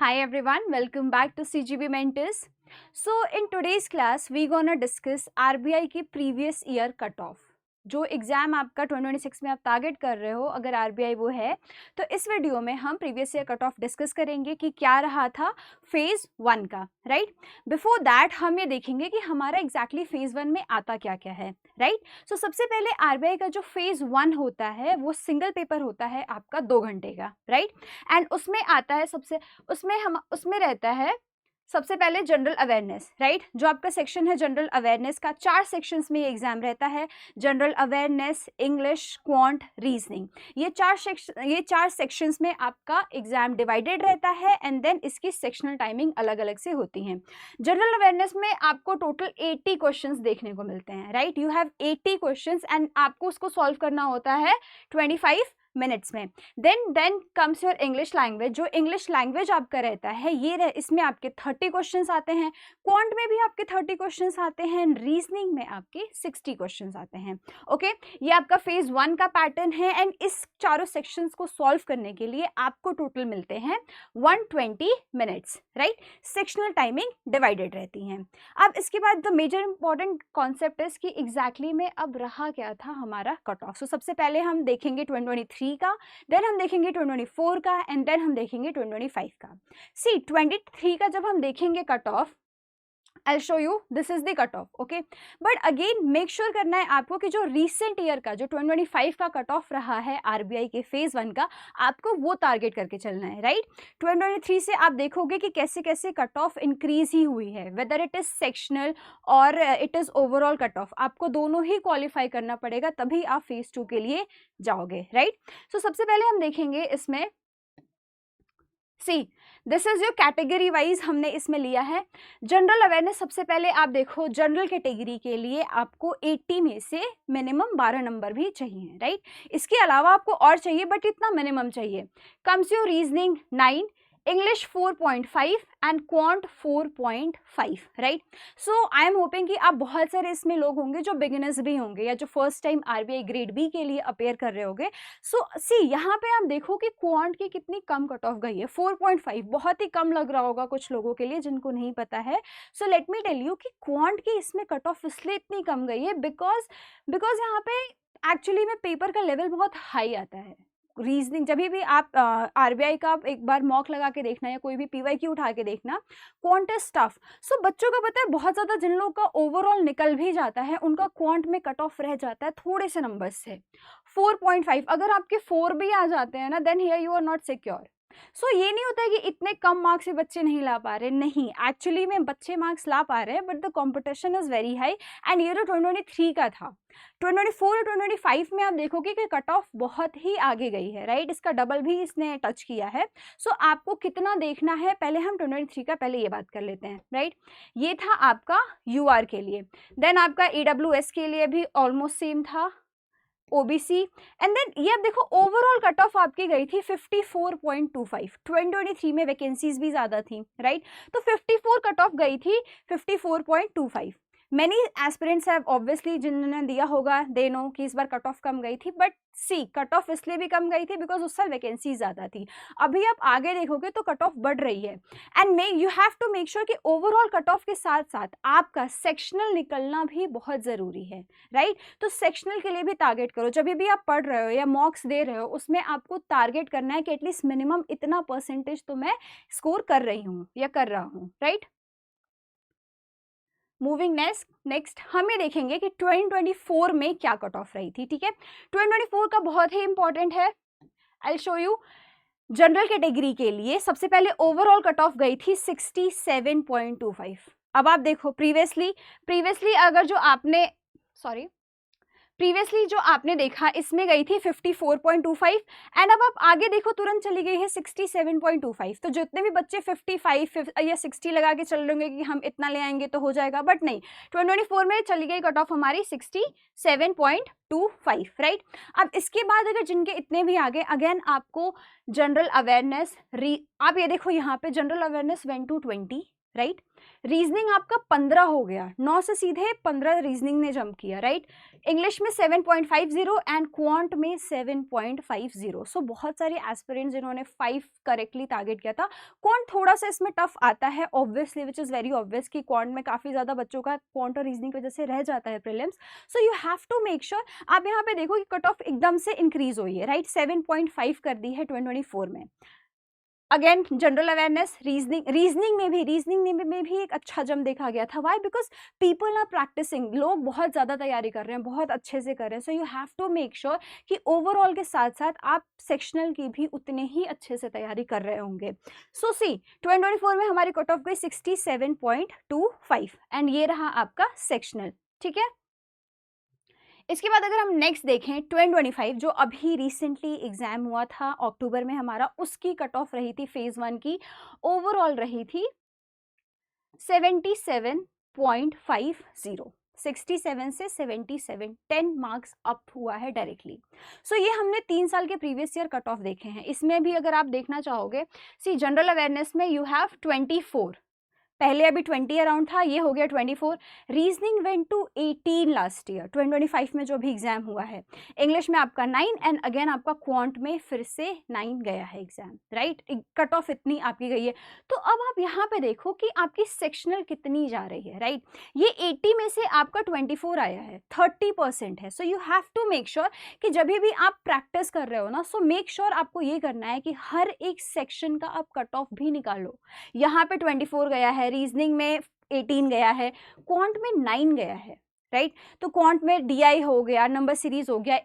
Hi everyone, welcome back to CGB Mentors. So in today's class we gonna discuss RBI की previous year cutoff. जो exam आपका 2026 में आप target कर रहे हो, अगर आरबीआई वो है तो इस वीडियो में हम previous year cut of discuss करेंगे कि क्या रहा था फेज 1 का, राइट। बिफोर दैट हम ये देखेंगे कि हमारा एग्जैक्टली फेज 1 में आता क्या क्या है, राइट। सो सबसे पहले आरबीआई का जो फेज 1 होता है वो सिंगल पेपर होता है आपका 2 घंटे का, राइट। एंड उसमें आता है उसमें रहता है सबसे पहले जनरल अवेयरनेस, राइट। जो आपका सेक्शन है जनरल अवेयरनेस का, 4 सेक्शंस में ये एग्जाम रहता है। General awareness, English, quant, reasoning, ये चार सेक्शंस में आपका एग्जाम डिवाइडेड रहता है एंड देन इसकी सेक्शनल टाइमिंग अलग अलग से होती है। जनरल अवेयरनेस में आपको टोटल 80 क्वेश्चंस देखने को मिलते हैं, right. You have 80 questions and आपको उसको सॉल्व करना होता है 25 मिनट्स में। Then comes your English language. जो इंग्लिश लैंग्वेज आपका रहता है इसमें आपके 30 क्वेश्चंस आते हैं। क्वांट में भी आपके 30 क्वेश्चंस आते हैं। रीजनिंग में आपके 60 क्वेश्चंस आते हैं। ओके, ये आपका फेज 1 का पैटर्न है एंड इस चारों सेक्शंस को सॉल्व करने के लिए आपको टोटल मिलते हैं 120 minutes, right. Sectional timing divided रहती है। अब इसके बाद the major important concept is कि एग्जैक्टली में अब रहा क्या था हमारा कट ऑफ। सो सबसे पहले हम देखेंगे 2023 का, देन हम देखेंगे 2024 का एंड देन हम देखेंगे 2025 का। सी 23 का जब हम देखेंगे cut off, I'll show you this is the cutoff, okay, but again make sure करना है आपको कि जो recent year का जो 2025 का कट ऑफ रहा है आरबीआई के फेज 1 का, आपको वो टारगेट करके चलना है, राइट। 2023 से आप देखोगे कि कैसे कैसे कट ऑफ इंक्रीज ही हुई है, वेदर इट इज सेक्शनल और it is overall cut of, आपको दोनों ही क्वालिफाई करना पड़ेगा तभी आप फेज 2 के लिए जाओगे, राइट। सो सबसे पहले हम देखेंगे इसमें, see this is your category wise हमने इसमें लिया है। जनरल अवेयरनेस सबसे पहले आप देखो, जनरल कैटेगरी के लिए आपको 80 में से मिनिमम 12 नंबर भी चाहिए, राइट। इसके अलावा आपको और चाहिए बट इतना मिनिमम चाहिए। Comes your reasoning 9, English 4.5 and quant 4.5, right. So I am hoping कि आप बहुत सारे इसमें लोग होंगे जो बिगिनर्स भी होंगे या जो first time RBI grade B के लिए अपेयर कर रहे होंगे। सो सी यहाँ पे आप देखो कि क्वांट की कितनी कम कट ऑफ गई है, 4.5 बहुत ही कम लग रहा होगा कुछ लोगों के लिए जिनको नहीं पता है। So let me tell you कि क्वांट की इसमें कट ऑफ इसलिए इतनी कम गई है बिकॉज यहाँ पे एक्चुअली में पेपर का लेवल बहुत हाई आता है। रीजनिंग जब भी आप आरबीआई का एक बार मॉक लगा के देखना या कोई भी पीवाईक्यू उठा के देखना, क्वांट इज टफ। सो बच्चों को पता है बहुत ज़्यादा जिन लोगों का ओवरऑल निकल भी जाता है उनका क्वांट में कट ऑफ रह जाता है थोड़े से नंबर से, 4.5। अगर आपके 4 भी आ जाते हैं ना, then here you are not secure. So ये नहीं होता है कि इतने कम मार्क्स से बच्चे नहीं ला पा रहे, नहीं, एक्चुअली में बच्चे मार्क्स ला पा रहे हैं but the competition is very high and ये तो 2023 का था। 2024 और 2025 में आप देखोगे कि कट ऑफ बहुत ही आगे गई है, राइट। इसका डबल भी इसने टच किया है। सो आपको कितना देखना है, पहले हम 2023 का पहले ये बात कर लेते हैं, राइट। ये था आपका यूआर के लिए, देन आपका ईडब्ल्यूएस के लिए भी ऑलमोस्ट सेम था, ओबीसी एंड देन ये आप देखो ओवरऑल कट ऑफ आपकी गई थी 54.25। 2023 में वैकेंसीज भी ज़्यादा थी, राइट। तो 54 कट ऑफ गई थी 54.25। मैनी एस्पिरेंट्स हैव ऑब्वियसली जिन्होंने दिया होगा दे नो कि इस बार कट ऑफ कम गई थी, बट सी कट ऑफ इसलिए भी कम गई थी बिकॉज उस साल वैकेंसी ज़्यादा थी। अभी आप आगे देखोगे तो कट ऑफ बढ़ रही है and you have to make sure कि ओवरऑल कट ऑफ के साथ साथ आपका सेक्शनल निकलना भी बहुत ज़रूरी है, राइट। तो सेक्शनल के लिए भी टारगेट करो। जब भी आप पढ़ रहे हो या मॉक्स दे रहे हो उसमें आपको टारगेट करना है कि एटलीस्ट मिनिमम इतना परसेंटेज तो मैं स्कोर कर रही हूँ या कर रहा हूँ, राइट। मूविंग नेक्स्ट हम ये देखेंगे कि 2024 में क्या कट ऑफ रही थी, ठीक है। 2024 का बहुत ही इंपॉर्टेंट है, I show you. General category के लिए सबसे पहले ओवरऑल कट ऑफ गई थी 67.25। अब आप देखो प्रीवियसली अगर जो आपने प्रीवियसली जो आपने देखा इसमें गई थी 54.25 एंड अब आप आगे देखो तुरंत चली गई है 67.25। तो जितने भी बच्चे 55 या 60 लगा के चल रहे होंगे कि हम इतना ले आएंगे तो हो जाएगा, बट नहीं, 2024 में चली गई कट ऑफ हमारी 67.25, राइट। अब इसके बाद अगर जिनके इतने भी आगे, अगेन आपको जनरल अवेयरनेस आप ये देखो यहाँ पे general awareness went to 20, right. Reasoning आपका 15 हो गया, 9 से सीधे 15 रीजनिंग ने जंप किया, राइट। इंग्लिश में 7.50 एंड क्वांट में 7.50। सो बहुत सारे एस्पिरेंट्स जिन्होंने 5 करेक्टली टारगेट किया था। क्वांट थोड़ा सा इसमें टफ आता है obviously, which is very obvious कि क्वांट में काफ़ी ज़्यादा बच्चों का क्वांट और रीजनिंग की वजह से रह जाता है prelims. So you have to make sure, आप यहाँ पे देखो कि कट ऑफ एकदम से इंक्रीज हुई है, राइट। 7.5 कर दी है 2024 में। अगेन जनरल अवेयरनेस, रीजनिंग में भी एक अच्छा जम देखा गया था। Why? Because people are practising, लोग बहुत ज़्यादा तैयारी कर रहे हैं, बहुत अच्छे से कर रहे हैं। So you have to make sure कि ओवरऑल के साथ साथ आप सेक्शनल की भी उतने ही अच्छे से तैयारी कर रहे होंगे। सो सी 2024 में हमारी कट ऑफ गई 67.25 एंड ये रहा आपका सेक्शनल, ठीक है। इसके बाद अगर हम नेक्स्ट देखें 2025 जो अभी रिसेंटली एग्जाम हुआ था अक्टूबर में हमारा, उसकी कट ऑफ रही थी फेज 1 की, ओवरऑल रही थी 77.50। 67 से 77, 10 मार्क्स अप हुआ है डायरेक्टली। सो ये हमने 3 साल के प्रीवियस ईयर कट ऑफ देखे हैं। इसमें भी अगर आप देखना चाहोगे, सी जनरल अवेयरनेस में यू हैव 24, पहले अभी 20 अराउंड था, ये हो गया 24। Reasoning went to 18 last year 2025 में जो भी एग्जाम हुआ है। इंग्लिश में आपका 9 एंड अगेन आपका क्वांट में फिर से 9 गया है एग्जाम, राइट। कट ऑफ इतनी आपकी गई है। तो अब आप यहाँ पे देखो कि आपकी सेक्शनल कितनी जा रही है, राइट। ये 80 में से आपका 24 आया है, 30% है। So you have to make sure कि जब भी आप प्रैक्टिस कर रहे हो ना, सो मेक श्योर आपको ये करना है कि हर एक सेक्शन का आप कट ऑफ भी निकालो। यहाँ पे 24 गया है, रीजनिंग में 18 गया है, क्वांट में 9 गया है, राइट। तो क्वांट में डीआई हो गया, नंबर सीरीज हो गया,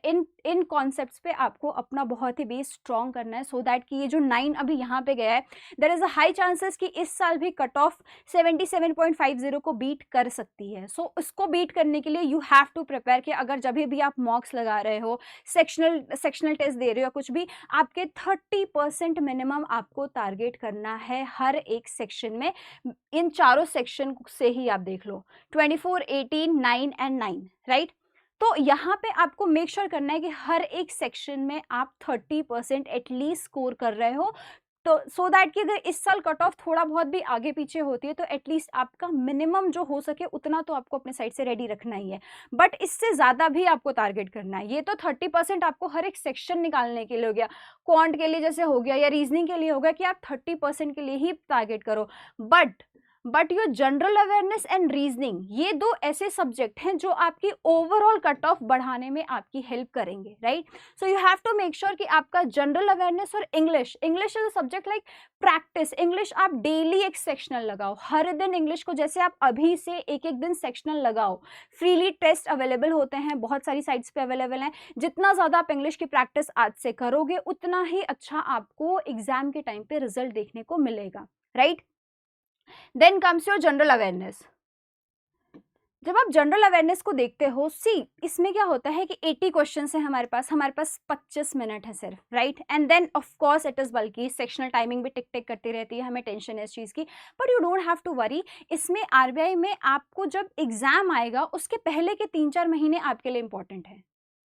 इन कॉन्सेप्ट्स पे आपको अपना बहुत ही बेस स्ट्रॉन्ग करना है, सो दैट कि ये जो 9 अभी यहाँ पे गया है, there is a high chances कि इस साल भी कट ऑफ 77.50 को बीट कर सकती है। सो इसको बीट करने के लिए यू हैव टू प्रिपेयर कि अगर जब भी आप मॉक्स लगा रहे हो, सेक्शनल टेस्ट दे रहे हो, कुछ भी, आपके 30% मिनिमम आपको टारगेट करना है हर एक सेक्शन में। इन चारों सेक्शन से ही आप देख लो 24, 18, 9 एंड 9, राइट। तो यहाँ पे आपको मेक श्योर करना है कि हर एक सेक्शन में आप 30% एटलीस्ट स्कोर कर रहे हो, तो सो दैट कि अगर इस साल कट ऑफ थोड़ा बहुत भी आगे पीछे होती है तो एटलीस्ट आपका मिनिमम जो हो सके उतना तो आपको अपने साइड से रेडी रखना ही है, बट इससे ज़्यादा भी आपको टारगेट करना है। ये तो 30% आपको हर एक सेक्शन निकालने के लिए हो गया, क्वांट के लिए जैसे हो गया या रीजनिंग के लिए हो गया कि आप 30% के लिए ही टारगेट करो। But your general awareness and reasoning, ये दो ऐसे सब्जेक्ट हैं जो आपकी ओवरऑल कट ऑफ बढ़ाने में आपकी हेल्प करेंगे, right. So you have to make sure कि आपका जनरल अवेयरनेस और English is a subject like practice. English आप डेली एक सेक्शनल लगाओ, हर दिन इंग्लिश को, जैसे आप अभी से एक एक दिन सेक्शनल लगाओ। फ्रीली टेस्ट अवेलेबल होते हैं, बहुत सारी साइट्स पे अवेलेबल हैं। जितना ज़्यादा आप इंग्लिश की प्रैक्टिस आज से करोगे उतना ही अच्छा आपको एग्जाम के टाइम पे रिजल्ट देखने को मिलेगा, right. Then comes your general awareness. जब आप जनरल अवेयरनेस को देखते हो, सी इसमें क्या होता है कि 80 क्वेश्चन है हमारे पास 25 मिनट है सिर्फ, right. And then of course it is बल्कि सेक्शनल टाइमिंग भी टिक टिक करती रहती है, हमें टेंशन है इस चीज़ की, but you don't have to worry. इसमें आरबीआई में आपको जब एग्जाम आएगा उसके पहले के 3-4 महीने आपके लिए इंपॉर्टेंट है,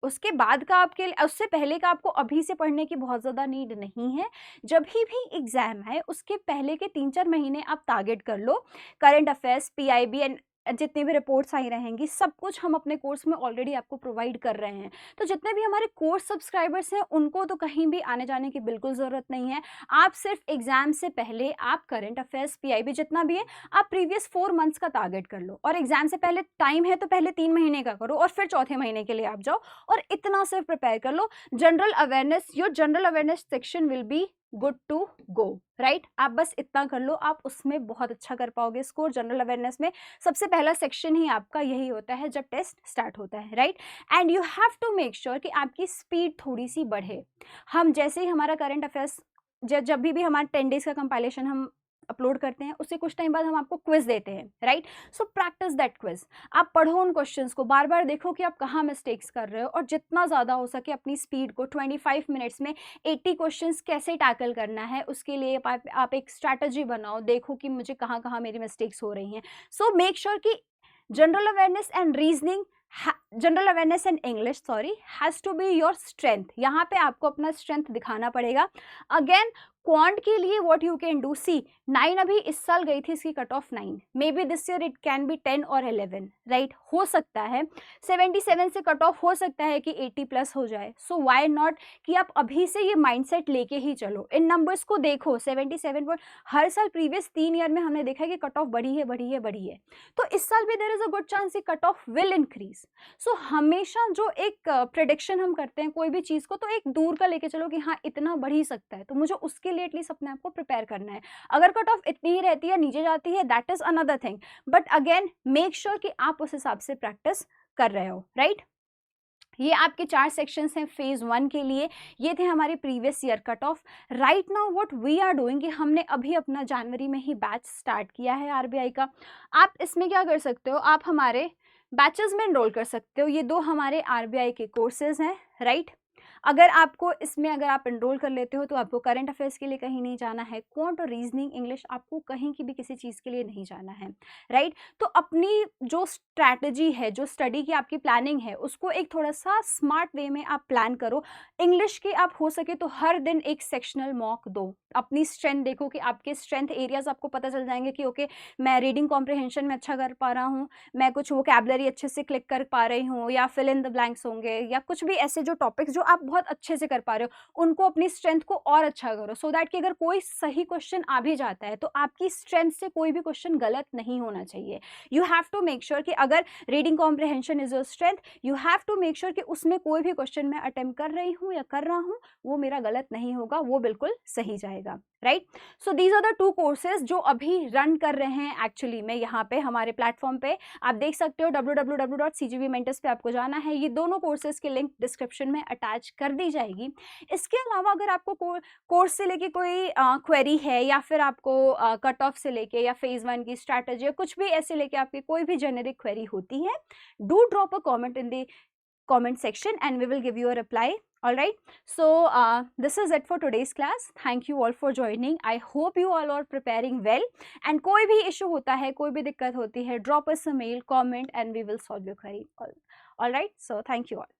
उसके बाद का आपके, उससे पहले का आपको अभी से पढ़ने की बहुत ज़्यादा नीड नहीं है। जब भी एग्जाम है उसके पहले के 3-4 महीने आप टारगेट कर लो। करंट अफेयर्स, पीआईबी एंड जितनी भी रिपोर्ट्स आई रहेंगी, सब कुछ हम अपने कोर्स में ऑलरेडी आपको प्रोवाइड कर रहे हैं। तो जितने भी हमारे कोर्स सब्सक्राइबर्स हैं उनको तो कहीं भी आने जाने की बिल्कुल ज़रूरत नहीं है। आप सिर्फ एग्जाम से पहले आप करंट अफेयर्स, पीआईबी जितना भी है, आप प्रीवियस 4 मंथ्स का टारगेट कर लो, और एग्जाम से पहले टाइम है तो पहले 3 महीने का करो और फिर चौथे महीने के लिए आप जाओ और इतना सिर्फ प्रिपेयर कर लो। General awareness, your general awareness section will be good to go, right. आप बस इतना कर लो, आप उसमें बहुत अच्छा कर पाओगे स्कोर। जनरल अवेयरनेस में सबसे पहला सेक्शन ही आपका यही होता है जब टेस्ट स्टार्ट होता है, right. And you have to make sure कि आपकी स्पीड थोड़ी सी बढ़े। हम जैसे ही हमारा करंट अफेयर्स, जब भी हमारा 10 डेज का कंपाइलेशन हम अपलोड करते हैं, उससे कुछ टाइम बाद हम आपको क्विज देते हैं, right. So practice that quiz. आप पढ़ो उन क्वेश्चंस को, बार बार देखो कि आप कहाँ मिस्टेक्स कर रहे हो, और जितना ज़्यादा हो सके अपनी स्पीड को 25 मिनट्स में 80 क्वेश्चंस कैसे टैकल करना है, उसके लिए आप एक स्ट्रैटेजी बनाओ, देखो कि मुझे कहाँ कहाँ मेरी मिस्टेक्स हो रही हैं। सो मेक श्योर कि general awareness and reasoning, general awareness and English has to be your strength. यहाँ पे आपको अपना स्ट्रेंथ दिखाना पड़ेगा। अगेन क्वांट के लिए व्हाट यू कैन डू, सी 9 अभी इस साल गई थी इसकी cut off 9, may be this year it can be 10 और 11, राइट, हो सकता है 77 से कट ऑफ हो सकता है कि 80 प्लस हो जाए। सो व्हाई नॉट कि आप अभी से ये माइंडसेट लेके ही चलो, इन नंबर्स को देखो 77 पर हर साल प्रीवियस 3 ईयर में हमने देखा है कि कट ऑफ बढ़ी है बढ़ी है बढ़ी है, तो इस साल भी there is a good chance कि cut off will increase. So हमेशा जो एक प्रेडिक्शन हम करते हैं कोई भी चीज़ को, तो एक दूर का लेके चलो कि हाँ इतना बढ़ ही सकता है, तो मुझे उसके लिए एटलीस्ट अपने आप को प्रिपेयर करना है। अगर कट ऑफ इतनी ही रहती है नीचे जाती है that is another thing, but again make sure कि आप उस हिसाब से प्रैक्टिस कर रहे हो, राइट। ये आपके 4 सेक्शंस हैं फेज 1 के लिए, ये थे हमारे previous year cut off. Right now what we are doing कि हमने अभी अपना जनवरी में ही बैच स्टार्ट किया है आरबीआई का। आप इसमें क्या कर सकते हो, आप हमारे बैचेस में एनरोल कर सकते हो। ये 2 हमारे आरबीआई के कोर्सेज हैं, राइट। अगर आपको इसमें अगर आप एनरोल कर लेते हो तो आपको करंट अफेयर्स के लिए कहीं नहीं जाना है, क्वांट और रीजनिंग इंग्लिश आपको कहीं की भी किसी चीज़ के लिए नहीं जाना है, राइट। तो अपनी जो स्ट्रैटेजी है, जो स्टडी की आपकी प्लानिंग है, उसको एक थोड़ा सा स्मार्ट वे में आप प्लान करो। इंग्लिश के आप हो सके तो हर दिन एक सेक्शनल मॉक दो, अपनी स्ट्रेंथ देखो कि आपके स्ट्रेंथ एरियाज आपको पता चल जाएंगे कि ओके मैं रीडिंग कॉम्प्रिहेंशन में अच्छा कर पा रहा हूँ, मैं कुछ वोकैबुलरी अच्छे से क्लिक कर पा रही हूँ, या फिल इन द ब्लैंक्स होंगे, या कुछ भी ऐसे जो टॉपिक्स जो आप बहुत अच्छे से कर पा रहे हो उनको अपनी स्ट्रेंथ को और अच्छा करो, सो दैट कि अगर कोई सही क्वेश्चन आ भी जाता है तो आपकी स्ट्रेंथ से कोई भी क्वेश्चन गलत नहीं होना चाहिए। You have to make sure कि अगर reading comprehension is your strength, you have to make sure कि उसमें कोई भी क्वेश्चन मैं अटेम्प्ट कर रही हूँ या कर रहा हूँ वो मेरा गलत नहीं होगा, वो बिल्कुल सही जाएगा, right. So these are the 2 courses जो अभी रन कर रहे हैं एक्चुअली में यहाँ पे हमारे प्लेटफॉर्म पे। आप देख सकते हो www.cgbmentors पे आपको जाना है, ये दोनों कोर्सेज की लिंक डिस्क्रिप्शन में अटैच कर दी जाएगी। इसके अलावा अगर आपको कोर्स से लेके कोई क्वेरी है, या फिर आपको कट ऑफ से लेके या फेज 1 की स्ट्रैटेजी या कुछ भी ऐसे लेके आपकी कोई भी जेनेरिक क्वेरी होती है, do drop a comment in the comment section and we will give you a reply. All right, so this is it for today's class. Thank you all for joining. I hope you all are preparing well, and कोई भी issue होता है, कोई भी दिक्कत होती है, drop us a mail, comment and we will solve your query. All right, so thank you all.